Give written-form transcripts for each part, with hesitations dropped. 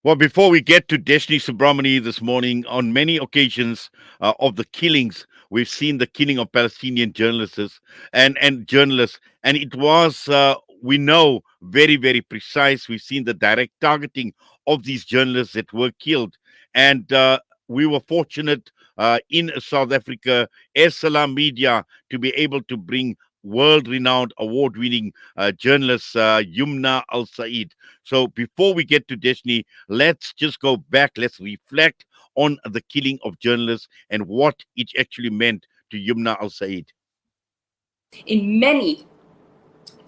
Well, before we get to Deshnee Subramany this morning, on many occasions of the killings, we've seen the killing of Palestinian journalists and journalists, and it was we know very precise. We've seen the direct targeting of these journalists that were killed, and we were fortunate in South Africa, as Salam Media, to be able to bring world-renowned, award-winning journalist Yumna Al Said. So before we get to Deshnee, let's just go back. Let's reflect on the killing of journalists and what it actually meant to Yumna Al Said. In many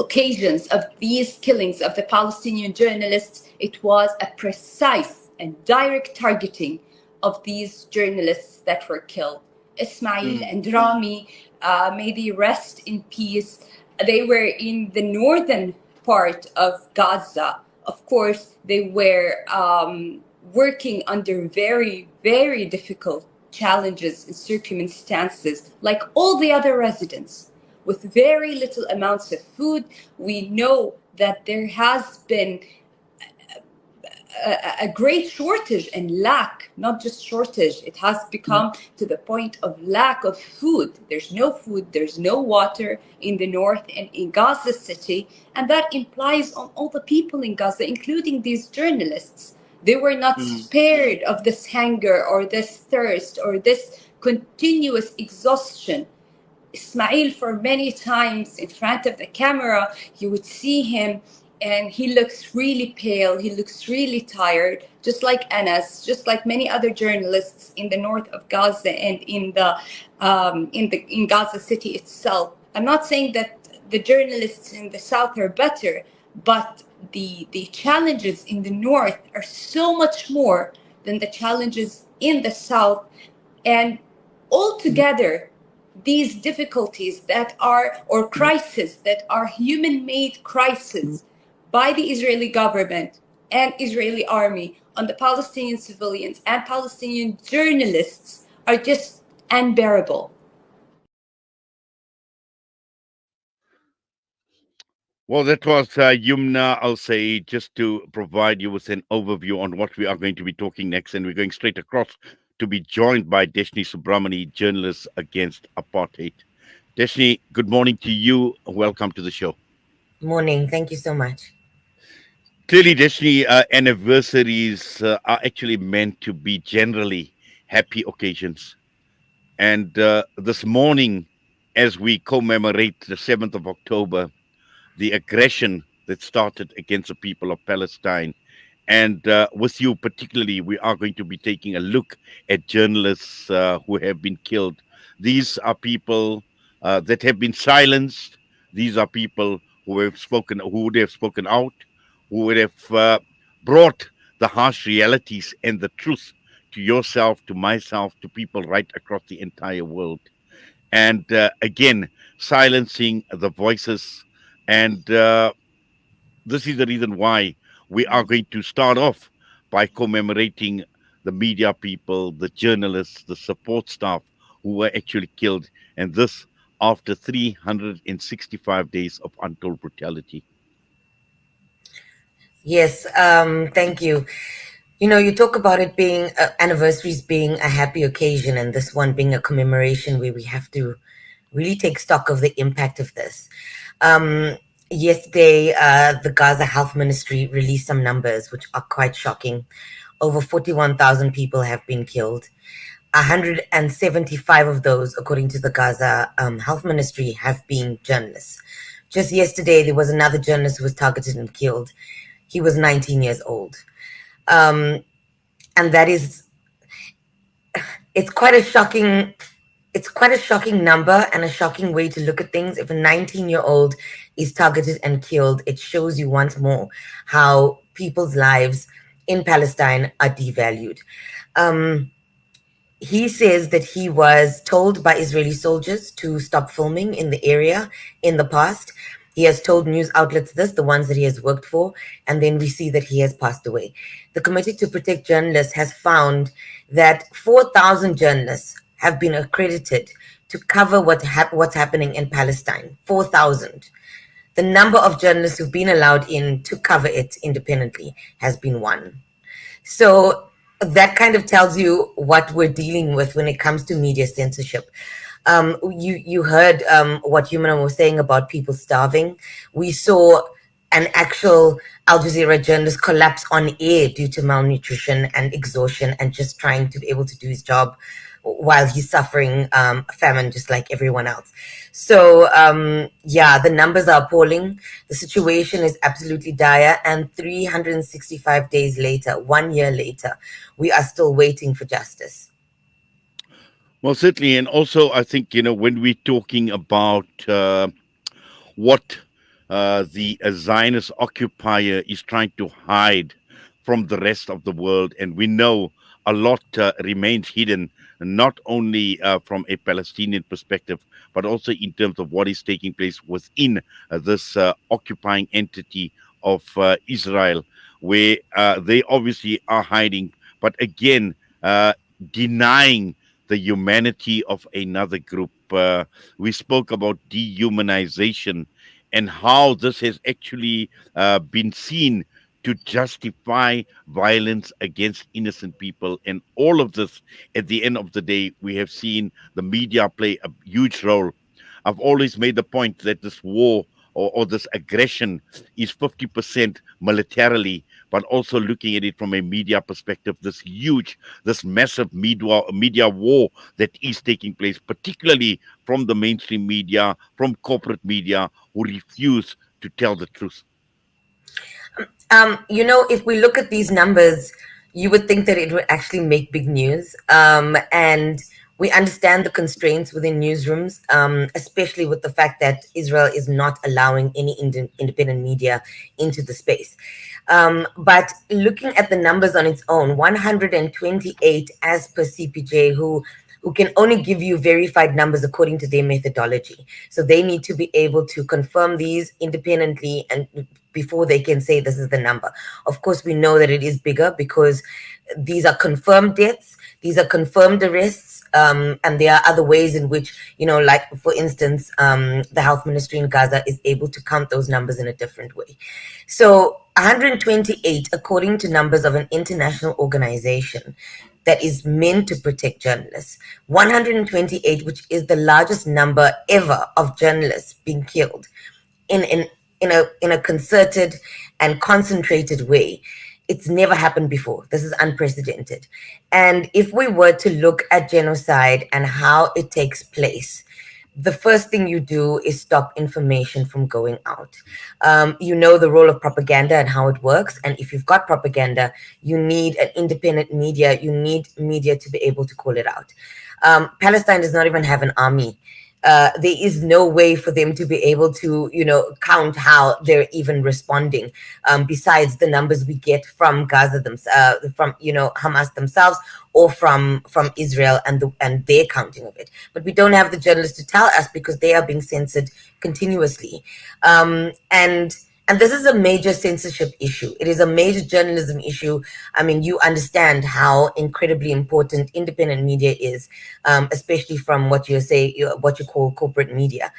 occasions of these killings of the Palestinian journalists, it was a precise and direct targeting of these journalists that were killed. Ismail Mm, and Rami, may they rest in peace. They were in the northern part of Gaza. Of course, they were working under very difficult challenges and circumstances, like all the other residents, with very little amounts of food. We know that there has been a great shortage and lack, not just shortage, it has become to the point of lack of food. There's no food, there's no water in the north and in Gaza City, and that implies on all the people in Gaza, including these journalists. They were not mm, spared of this hunger or this thirst or this continuous exhaustion. Ismail, for many times in front of the camera, you would see him and he looks really pale, he looks really tired, just like Anas, just like many other journalists in the north of Gaza and in Gaza City itself. I'm not saying that the journalists in the south are better, but the challenges in the north are so much more than the challenges in the south. And altogether, these difficulties that are, or crises that are human made crises by the Israeli government and Israeli army on the Palestinian civilians and Palestinian journalists are just unbearable. Well, that was Yumna Al Said, just to provide you with an overview on what we are going to be talking next. And we're going straight across to be joined by Deshnee Subramany, journalist against apartheid. Deshnee, good morning to you. Welcome to the show. Morning. Thank you so much. Clearly, Deshnee, anniversaries are actually meant to be generally happy occasions. And this morning, as we commemorate the 7th of October, the aggression that started against the people of Palestine. And with you, particularly, we are going to be taking a look at journalists who have been killed. These are people that have been silenced. These are people who would have spoken out, who would have brought the harsh realities and the truth to yourself, to myself, to people right across the entire world. And again, silencing the voices. And this is the reason why we are going to start off by commemorating the media people, the journalists, the support staff who were actually killed. And this after 365 days of untold brutality. Yes, thank you. You know, you talk about it being anniversaries being a happy occasion, and this one being a commemoration where we have to really take stock of the impact of this. Yesterday, the Gaza Health Ministry released some numbers which are quite shocking. Over 41,000 people have been killed. 175 of those, according to the Gaza Health Ministry, have been journalists. Just yesterday, there was another journalist who was targeted and killed. He was 19 years old. And that is, it's quite a shocking number and a shocking way to look at things. If a 19-year-old is targeted and killed, it shows you once more how people's lives in Palestine are devalued. He says that he was told by Israeli soldiers to stop filming in the area in the past. He has told news outlets this, the ones that he has worked for, and then we see that he has passed away. The Committee to Protect Journalists has found that 4,000 journalists have been accredited to cover what's happening in Palestine. 4,000. The number of journalists who've been allowed in to cover it independently has been one. So that kind of tells you what we're dealing with when it comes to media censorship. You heard what Humana was saying about people starving. We saw an actual Al Jazeera journalist collapse on air due to malnutrition and exhaustion and just trying to be able to do his job while he's suffering famine just like everyone else. So, yeah, the numbers are appalling. The situation is absolutely dire. And 365 days later, 1 year later, we are still waiting for justice. Well, certainly, and also I think when we're talking about what the Zionist occupier is trying to hide from the rest of the world. And we know a lot remains hidden, not only from a Palestinian perspective, but also in terms of what is taking place within this occupying entity of Israel, where they obviously are hiding, but again, denying the humanity of another group. We spoke about dehumanization and how this has actually been seen to justify violence against innocent people. And all of this, at the end of the day, we have seen the media play a huge role. I've always made the point that this war or this aggression is 50% militarily, but also looking at it from a media perspective, this massive media war that is taking place, particularly from the mainstream media, from corporate media, who refuse to tell the truth. If we look at these numbers, you would think that it would actually make big news. And we understand the constraints within newsrooms, especially with the fact that Israel is not allowing any independent media into the space. But looking at the numbers on its own, 128 as per CPJ, who can only give you verified numbers according to their methodology. So they need to be able to confirm these independently and before they can say this is the number. Of course, we know that it is bigger because these are confirmed deaths, these are confirmed arrests, and there are other ways in which, like for instance, the health ministry in Gaza is able to count those numbers in a different way. So 128, according to numbers of an international organization that is meant to protect journalists, 128, which is the largest number ever of journalists being killed in in a concerted and concentrated way. It's never happened before. This is unprecedented. And if we were to look at genocide and how it takes place, the first thing you do is stop information from going out. You know the role of propaganda and how it works. And if you've got propaganda, you need an independent media. You need media to be able to call it out. Palestine does not even have an army. There is no way for them to be able to, count how they're even responding. Besides the numbers we get from Gaza from Hamas themselves, or from Israel and their counting of it. But we don't have the journalists to tell us because they are being censored continuously. And this is a major censorship issue. It is a major journalism issue. I mean, you understand how incredibly important independent media is, especially from what what you call corporate media.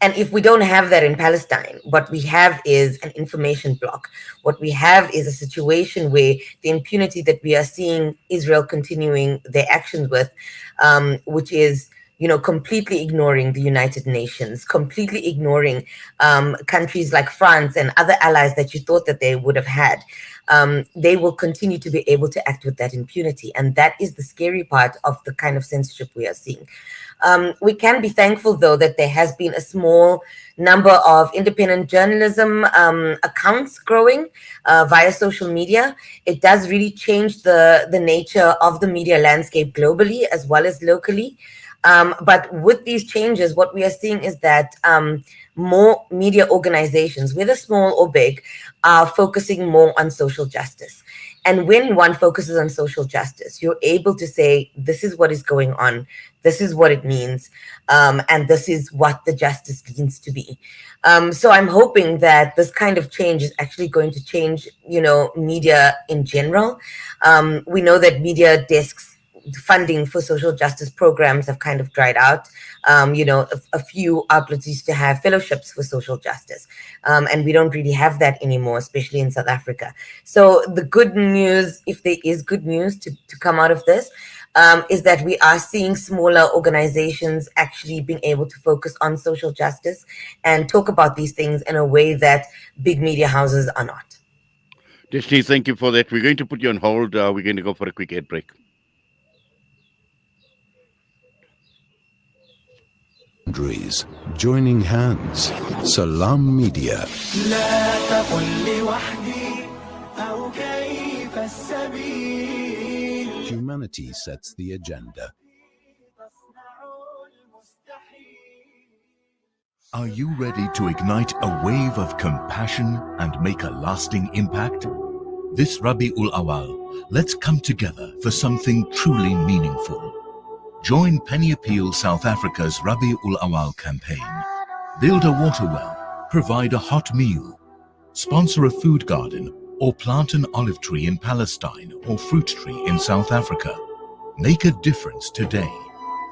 And if we don't have that in Palestine, what we have is an information block. What we have is a situation where the impunity that we are seeing Israel continuing their actions with, which is completely ignoring the United Nations, completely ignoring countries like France and other allies that you thought that they would have had. They will continue to be able to act with that impunity. And that is the scary part of the kind of censorship we are seeing. We can be thankful, though, that there has been a small number of independent journalism accounts growing via social media. It does really change the nature of the media landscape globally as well as locally. But with these changes, what we are seeing is that more media organizations, whether small or big, are focusing more on social justice. And when one focuses on social justice, you're able to say, this is what is going on, this is what it means, and this is what the justice needs to be. So I'm hoping that this kind of change is actually going to change, media in general. We know that media desks funding for social justice programs have kind of dried out. A few outlets used to have fellowships for social justice, and we don't really have that anymore, especially in South Africa. So the good news, if there is good news to come out of this, is that we are seeing smaller organizations actually being able to focus on social justice and talk about these things in a way that big media houses are not. Deshnee, thank you for that. We're going to put you on hold. We're going to go for a quick ad break. Boundaries, joining hands. Salam Media. Humanity sets the agenda. Are you ready to ignite a wave of compassion and make a lasting impact? This Rabi ul Awal, let's come together for something truly meaningful. Join Penny Appeal South Africa's Rabi ul Awal campaign. Build a water well, provide a hot meal, sponsor a food garden, or plant an olive tree in Palestine or fruit tree in South Africa. Make a difference today.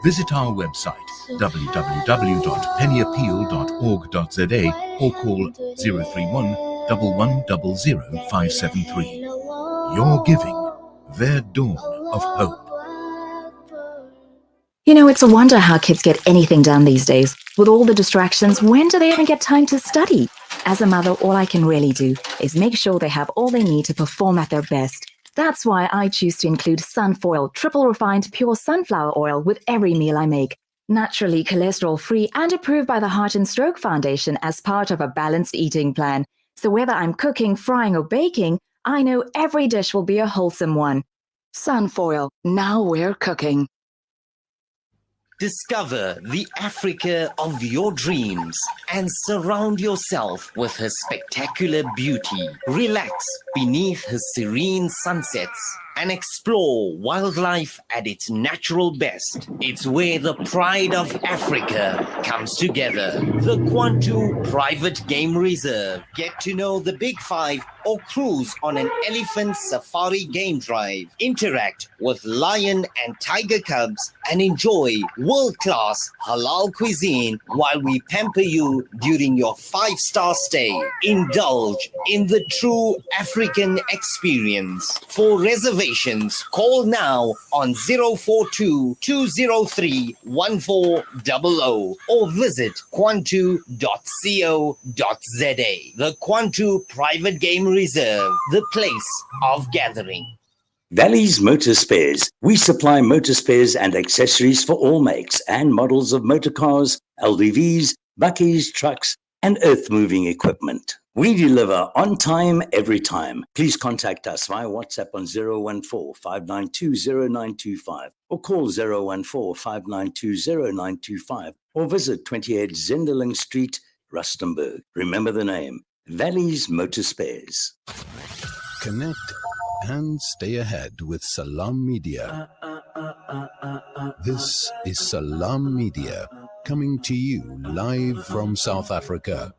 Visit our website www.pennyappeal.org.za or call 031 1100 573. Your giving, their dawn of hope. You know, it's a wonder how kids get anything done these days. With all the distractions, when do they even get time to study? As a mother, all I can really do is make sure they have all they need to perform at their best. That's why I choose to include Sunfoil, triple refined pure sunflower oil with every meal I make. Naturally cholesterol-free and approved by the Heart and Stroke Foundation as part of a balanced eating plan. So whether I'm cooking, frying, or baking, I know every dish will be a wholesome one. Sunfoil, now we're cooking. Discover the Africa of your dreams and surround yourself with her spectacular beauty. Relax beneath her serene sunsets and explore wildlife at its natural best. It's where the pride of Africa comes together. The Kwantu Private Game Reserve. Get to know the Big Five or cruise on an elephant safari game drive. Interact with lion and tiger cubs and enjoy world-class halal cuisine while we pamper you during your 5-star stay. Indulge in the true African experience. For reservations, call now on 042 203 1400 or visit kwantu.co.za. The Kwantu Private Game Reserve, the place of gathering. Valley's Motor Spares. We supply motor spares and accessories for all makes and models of motor cars, LDVs, bakkies, trucks, and earth-moving equipment. We deliver on time, every time. Please contact us via WhatsApp on 014-592-0925 or call 014-592-0925 or visit 28 Zenderling Street, Rustenburg. Remember the name, Valley's Motor Spares. Connect and stay ahead with Salam Media. This is Salam Media, coming to you live from South Africa.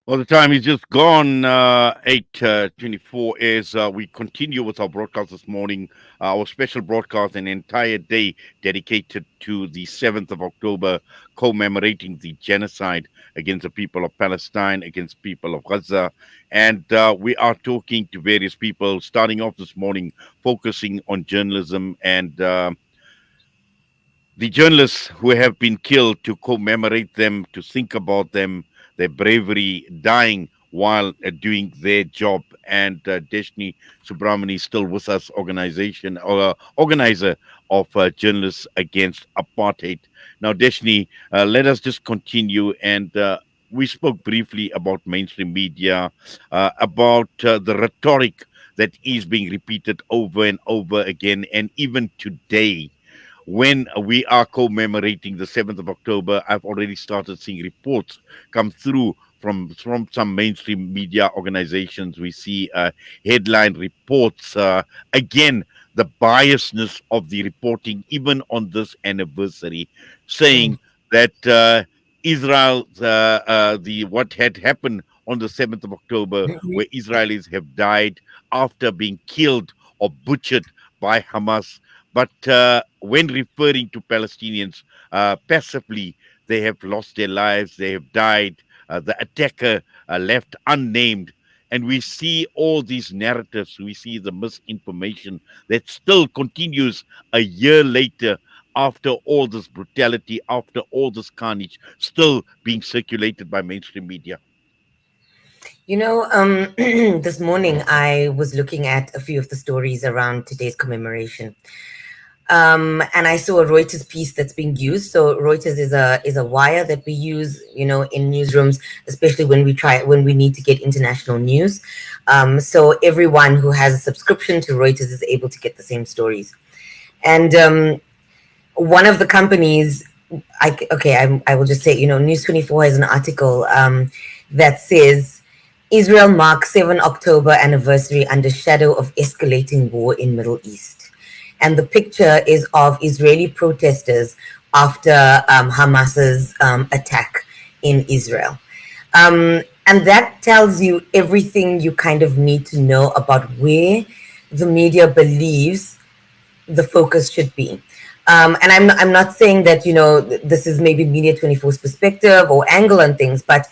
Well, the time is just gone. 8:24 as we continue with our broadcast this morning. Our special broadcast, an entire day dedicated to the 7th of October, commemorating the genocide against the people of Palestine, against people of Gaza. And we are talking to various people, starting off this morning, focusing on journalism and the journalists who have been killed, to commemorate them, to think about them, their bravery, dying while doing their job. And Deshnee Subramany is still with us, organizer of Journalists Against Apartheid. Now, Deshnee, let us just continue. And we spoke briefly about mainstream media, about the rhetoric that is being repeated over and over again, and even today, when we are commemorating the 7th of October, I've already started seeing reports come through from some mainstream media organizations. We see headline reports. Again, the biasness of the reporting, even on this anniversary, saying that Israel, what had happened on the 7th of October, where Israelis have died after being killed or butchered by Hamas. But when referring to Palestinians passively, they have lost their lives, they have died, the attacker left unnamed. And we see all these narratives, we see the misinformation that still continues a year later, after all this brutality, after all this carnage, still being circulated by mainstream media. This morning I was looking at a few of the stories around today's commemoration. And I saw a Reuters piece that's being used. So Reuters is a wire that we use, in newsrooms, especially when we need to get international news. So everyone who has a subscription to Reuters is able to get the same stories. And one of the companies, I will just say, News 24 has an article that says Israel marks 7 October anniversary under shadow of escalating war in Middle East. And the picture is of Israeli protesters after Hamas's attack in Israel. And that tells you everything you kind of need to know about where the media believes the focus should be. And I'm not saying that, this is maybe Media 24's perspective or angle on things, but,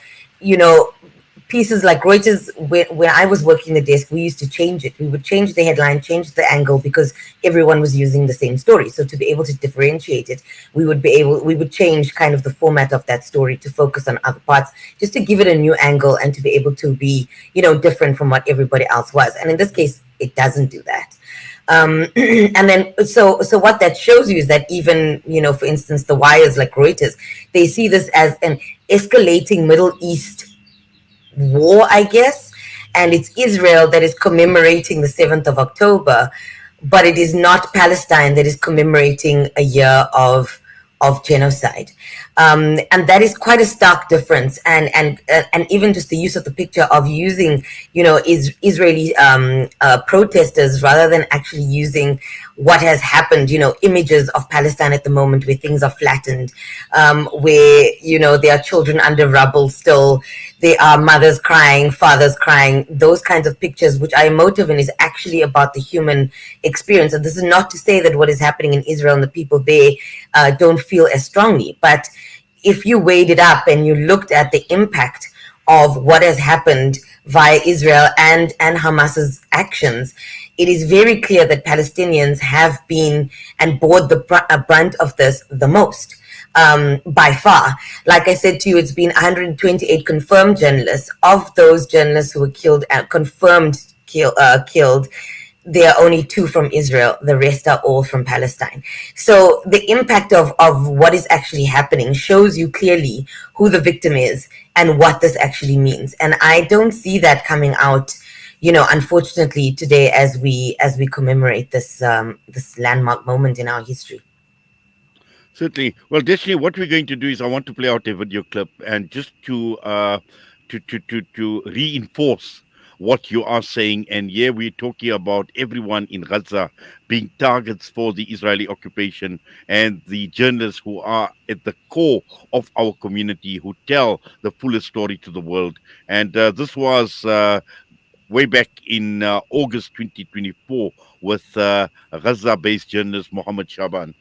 pieces like Reuters, when I was working the desk, we used to change it. We would change the headline, change the angle, because everyone was using the same story. So to be able to differentiate it, we would change kind of the format of that story to focus on other parts, just to give it a new angle and to be able to be, different from what everybody else was. And in this case, it doesn't do that. And then, so what that shows you is that even, for instance, the wires like Reuters, they see this as an escalating Middle East war, I guess, and it's Israel that is commemorating the 7th of October, but it is not Palestine that is commemorating a year of genocide. And that is quite a stark difference. And even just the use of the picture of using, Israeli protesters rather than actually using what has happened, images of Palestine at the moment where things are flattened, where, there are children under rubble still, there are mothers crying, fathers crying, those kinds of pictures, which are emotive and is actually about the human experience. And this is not to say that what is happening in Israel and the people there don't feel as strongly, but if you weighed it up and you looked at the impact of what has happened via Israel and Hamas's actions, it is very clear that Palestinians have been and bore the brunt of this the most, by far. Like I said to you, it's been 128 confirmed journalists. Of those journalists who were killed, killed, there are only 2 from Israel. The rest are all from Palestine. So the impact of what is actually happening shows you clearly who the victim is and what this actually means. And I don't see that coming out, unfortunately today as we commemorate this this landmark moment in our history. Certainly. Well, Deshnee, what we're going to do is I want to play out a video clip, and just to reinforce what you are saying. And here we're talking about everyone in Gaza being targets for the Israeli occupation, and the journalists who are at the core of our community who tell the fullest story to the world. And this was way back in August 2024 with Gaza-based journalist Mohammed Shaban.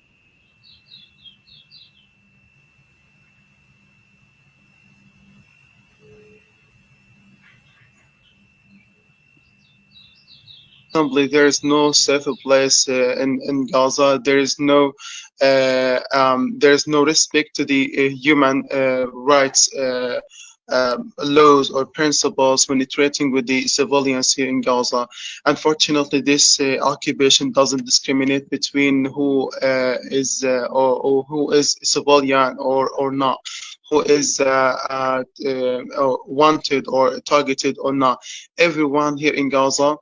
Simply, there is no safe place in Gaza. There is no respect to the human rights laws or principles when penetrating with the civilians here in Gaza. Unfortunately, this occupation doesn't discriminate between who is or who is civilian or not, who is wanted or targeted or not. Everyone here in Gaza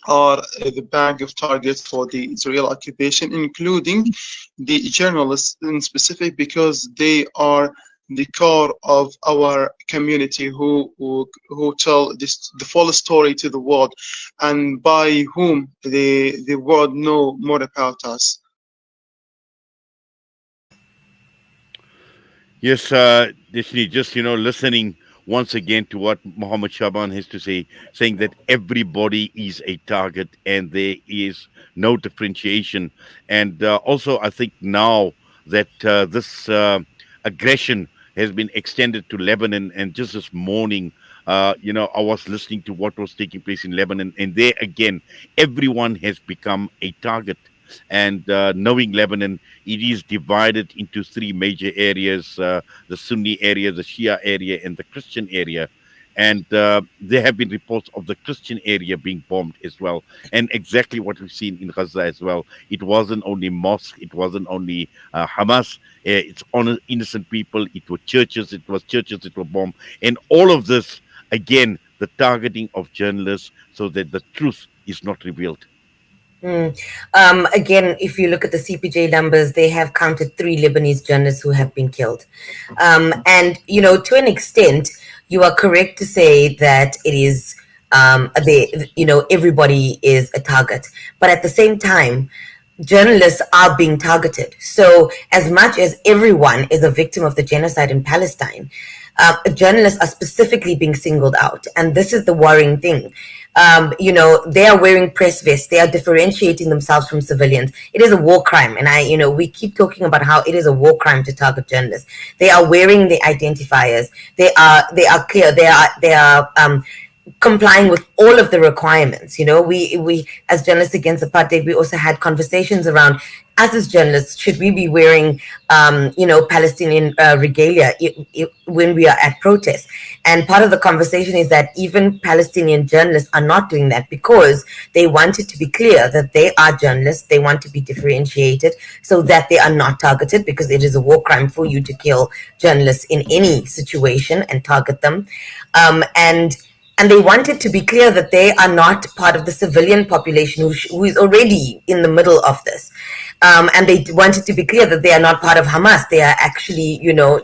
are the bag of targets for the Israeli occupation, including the journalists in specific, because they are the core of our community who tell the full story to the world, and by whom the world know more about us. Yes, Deshnee, just listening once again to what Muhammad Shaban has to say, saying that everybody is a target and there is no differentiation. And also, I think now that this aggression has been extended to Lebanon, and just this morning, I was listening to what was taking place in Lebanon, and there again, everyone has become a target. And knowing Lebanon, it is divided into three major areas: the Sunni area, the Shia area, and the Christian area. And there have been reports of the Christian area being bombed as well. And exactly what we've seen in Gaza as well. It wasn't only mosques, it wasn't only Hamas, it's on innocent people, it was churches, it were bombed. And all of this, again, the targeting of journalists so that the truth is not revealed. Mm. Again, if you look at the CPJ numbers, they have counted 3 Lebanese journalists who have been killed. And, to an extent, you are correct to say that it is, everybody is a target. But at the same time, journalists are being targeted. So, as much as everyone is a victim of the genocide in Palestine, journalists are specifically being singled out. And this is the worrying thing. They are wearing press vests. They are differentiating themselves from civilians. It is a war crime. And we keep talking about how it is a war crime to target journalists. They are wearing the identifiers. They are clear. They are complying with all of the requirements. We as journalists against apartheid, we also had conversations around, us as journalists, should we be wearing Palestinian regalia when we are at protests? And part of the conversation is that even Palestinian journalists are not doing that because they want it to be clear that they are journalists. They want to be differentiated so that they are not targeted, because it is a war crime for you to kill journalists in any situation and target them. And they want it to be clear that they are not part of the civilian population who is already in the middle of this. And they want it to be clear that they are not part of Hamas. They are actually,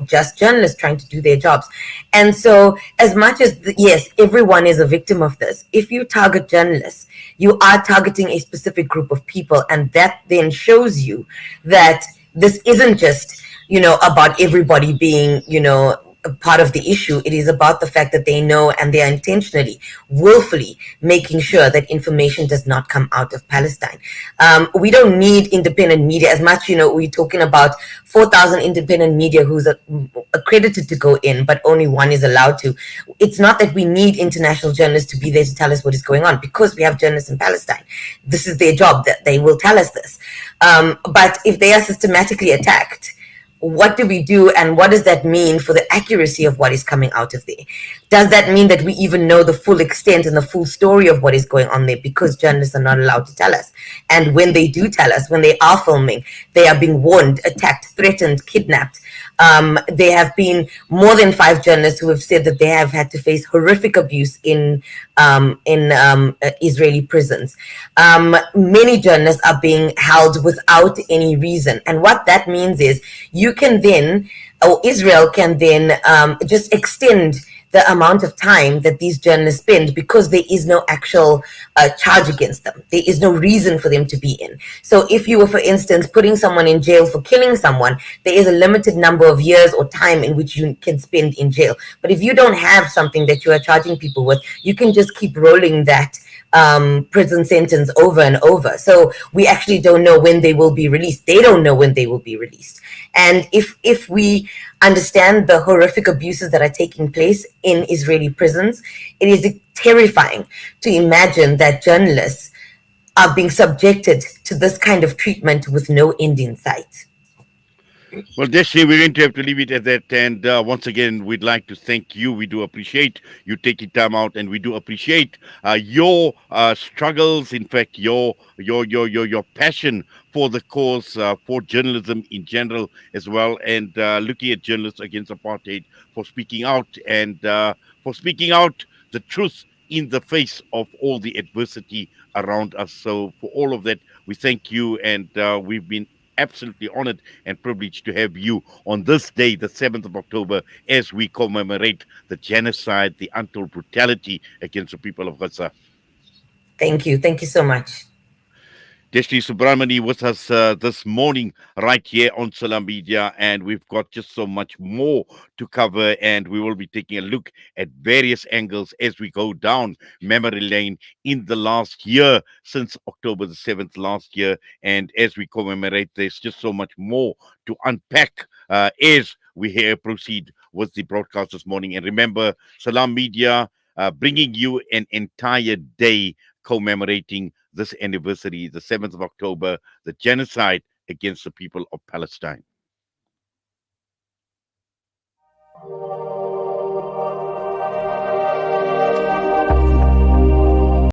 just journalists trying to do their jobs. And so, as much as, yes, everyone is a victim of this, if you target journalists, you are targeting a specific group of people. And that then shows you that this isn't just, about everybody being, a part of the issue. It is about the fact that they know and they are intentionally, willfully making sure that information does not come out of Palestine. We don't need independent media as much. We're talking about 4,000 independent media who's accredited to go in, but only one is allowed to. It's not that we need international journalists to be there to tell us what is going on, because we have journalists in Palestine. This is their job, that they will tell us this. But if they are systematically attacked, what do we do, and what does that mean for the accuracy of what is coming out of there? Does that mean that we even know the full extent and the full story of what is going on there, because journalists are not allowed to tell us? And when they do tell us, when they are filming, they are being warned, attacked, threatened, kidnapped. There have been more than 5 journalists who have said that they have had to face horrific abuse in Israeli prisons. Many journalists are being held without any reason. And what that means is you can then, or Israel can then just extend the amount of time that these journalists spend, because there is no actual charge against them. There is no reason for them to be in. So if you were, for instance, putting someone in jail for killing someone, there is a limited number of years or time in which you can spend in jail. But if you don't have something that you are charging people with, you can just keep rolling that prison sentence over and over. So we actually don't know when they will be released. They don't know when they will be released. And if we understand the horrific abuses that are taking place in Israeli prisons, it is terrifying to imagine that journalists are being subjected to this kind of treatment with no end in sight. Well, Deshnee, we're going to have to leave it at that. And once again, we'd like to thank you. We do appreciate you taking time out, and we do appreciate your struggles. In fact, your passion for the cause, for journalism in general as well, and looking at journalists against apartheid, for speaking out, and for speaking out the truth in the face of all the adversity around us. So for all of that, we thank you, and we've been absolutely honored and privileged to have you on this day, the 7th of October, as we commemorate the genocide, the untold brutality against the people of Gaza. Thank you. Thank you so much. Deshnee Subramany with us this morning right here on Salam Media, and we've got just so much more to cover, and we will be taking a look at various angles as we go down memory lane in the last year since October the 7th last year, and as we commemorate, there's just so much more to unpack as we here proceed with the broadcast this morning. And remember, Salam Media bringing you an entire day commemorating this anniversary, the 7th of October, the genocide against the people of Palestine.